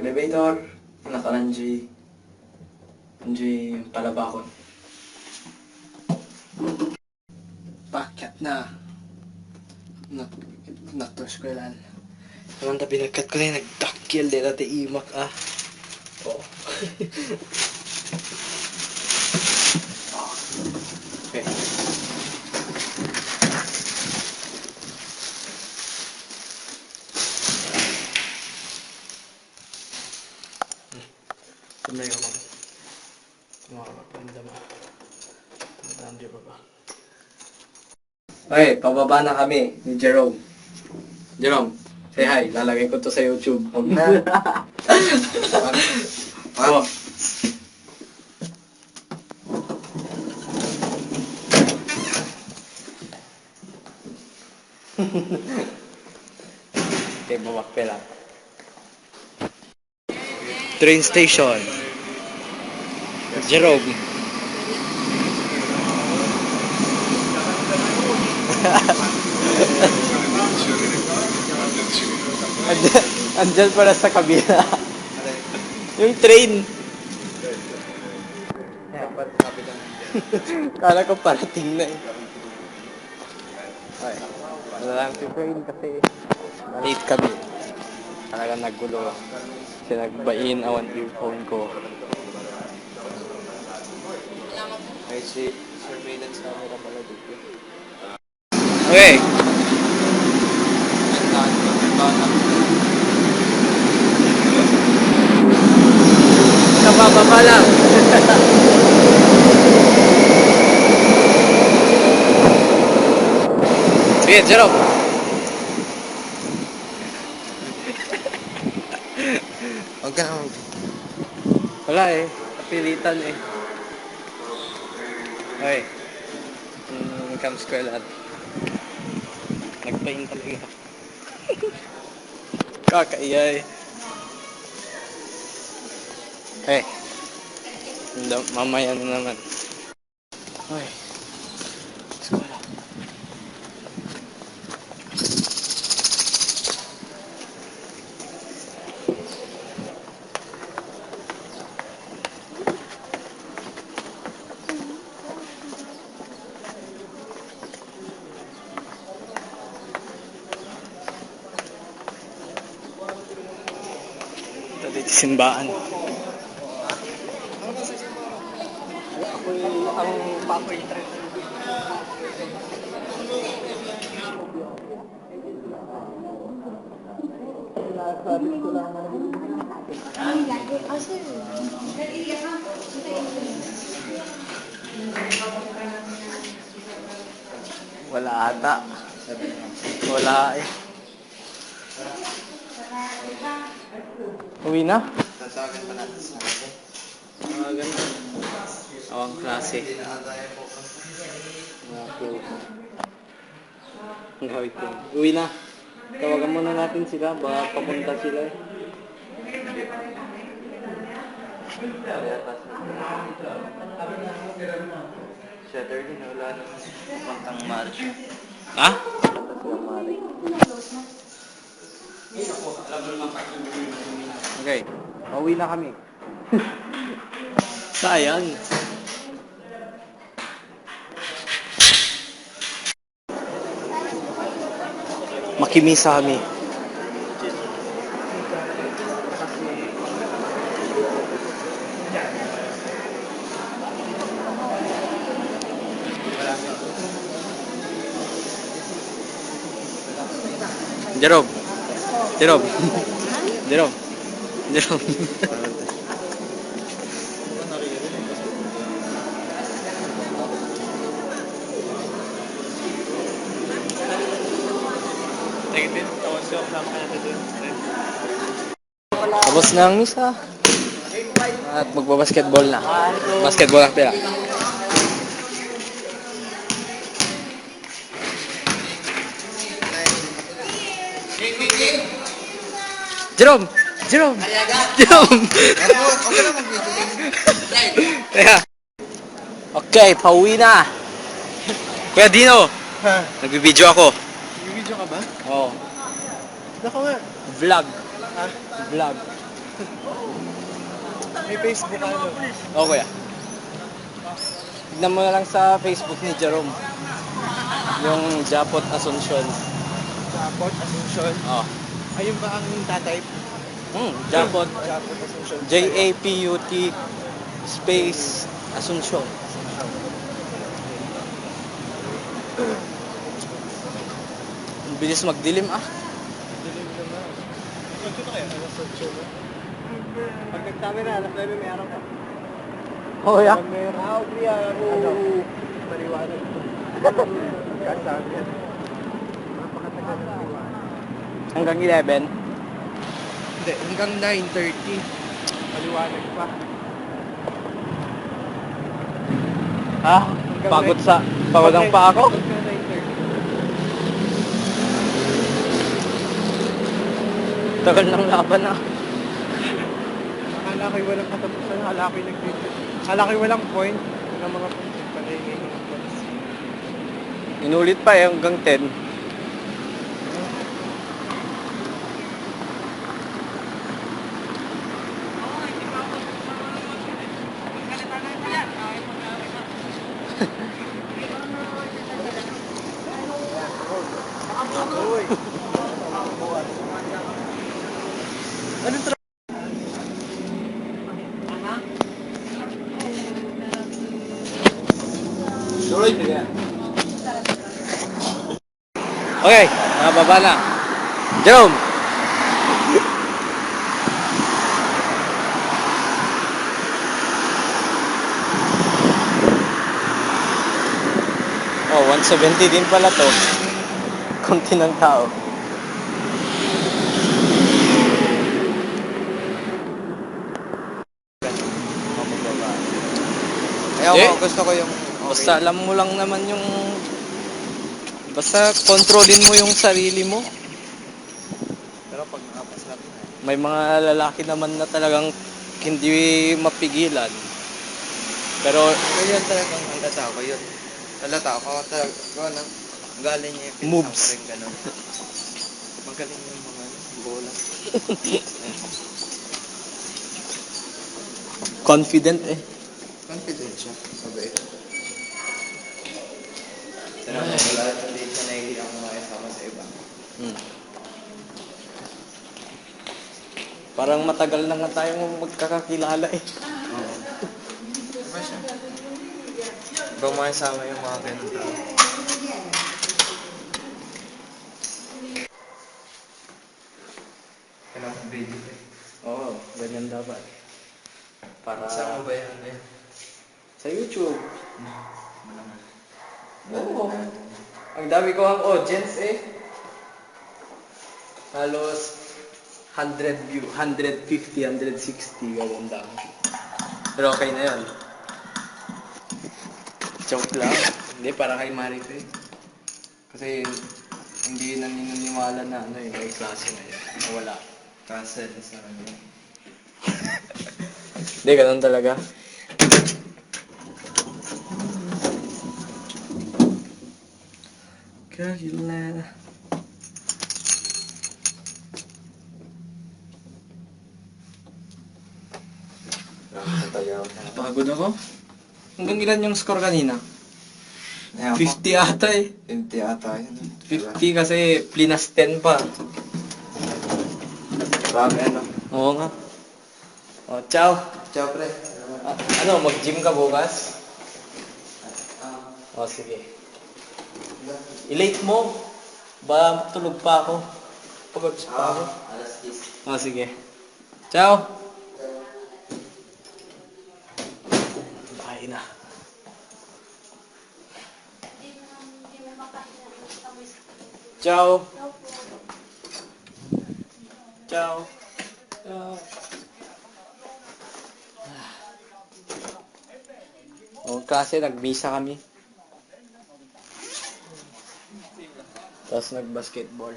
Elevator. Naka-Anjoy. Anjoy palabakon. Pakyat na. Nakto eskwelahan. Naman ta pinagkat ko na nagdakil din natin imak Oh. Okay. Sumay ako. Makakapandama. Tandaan ba ba? Okay, pababa na kami ni Jerome. Jerome, say hi. Lalagay ko to sa YouTube. Huwag na. Oh. Okay, bumakpe lang. Train station. Jerome. Andyan pala sa kabila. Yung train. Kala ko parating na eh. Okay. Wala lang si train kasi late kami. Talaga nagulo. Kasi nagbain awan earphone ko. Ay si surveillance camera pala dito. Okay. Kababa lang. Sige, Jerome. Huwag ka naman. Wala eh. Kapilitan eh. Okay. Comes ko lahat. Nagpain talaga. Kakaiyay. Eh. Mamaya na naman. Okay. Skola. Dito simbaan. Ang papoy trend. Wala ata. Wala eh. Uwi na? Sasagan pa natin sa natin. Ganda. Awang klase. Uwi na. Tawagan muna natin sila. Baka papunta sila eh. Saturday na wala na. Pantang March. Ha? Okay. Uwi na kami. Sayang. Makimisa kami. Jerome. Jerome. Jerome. Jerome. Tapos na ang misa. At magbabasketball na. Basketball na pila. Jerome! Jerome! Jerome! Okay, pauwi na. Kuya Dino, nagbibideo ako. Nagbibideo ka ba? Oo. Nako nga. Vlog. Ha? Vlog. May Facebook ano? O kuya. Tignan mo na lang sa Facebook ni Jerome. Yung Japot Asuncion. Sa Port Asuncion. Oh. Ayun ba ang tatay? Japot. Japot Asuncion. Japut space Asuncion. Ang bilis magdilim ah. Dilim naman. Ito kaya? Alas 8 na. Pag nagsabi na, alas 9 may araw pa. Oh yeah. Pag may araw, ano? Pariwanag. Kasabi yan. Napakatagal na pariwanag. Hanggang 11. Hindi, hanggang 9:30. Paliwanag pa. Ah, pagod ang pa ako. Hanggang 9:30. Tagal ng laban ah. Akala ko'y walang katapusan. Akala ko'y akala ko'y walang point. Ng mga point. Panay ngayon ng points. Inulit pa eh hanggang 10. Uy! Anong Okay, nababa na. Jerome! Oh, 170 din pala to. Konti ng tao. Ayaw Eh, ko, gusto ko yung Basta alam mo lang naman yung... Basta kontrolin mo yung sarili mo. Pero pag nakapas natin May mga lalaki naman na talagang hindi mapigilan. Pero yun talagang halata ko yun. Halata ko talaga galing niya yung Moves. rin ganun. Magaling yung mga bola. confident eh. Confident siya. Sabi. Wala hindi siya nahihiyang makisama sa iba. Hmm. Parang matagal na nga tayong magkakakilala eh. Diba siya? Ibang makisama yung mga ganun tao. Kailangan video eh. Oo, ganyan dapat. Para Saan mo ba yan? sa YouTube. Malaman. Oo. Ang dami ko ang audience eh. Halos 100 view, 150, 160 ganun lang. Pero okay na yun. Joke lang. Hindi, para kay Marife. Kasi hindi naniniwala na ano yung may klase na yun. Wala. Cancel sa kanya. Hindi, ganun talaga. Carolina. Pagod ako. Hanggang ilan yung score kanina? 50 ata eh. 50 ata yun. 50 kasi plinas 10 pa. Marami ano. Oo nga. O, ciao. Ciao pre. Ano, mag-gym ka bukas? O, sige. I-late mo. Ba, tulog pa ako. Pagod pa ako. Alas 10. O, sige. Ciao. Bahay na. Ciao. Ciao. Ciao. O, kasi nag-misa kami. Tapos nag-basketball.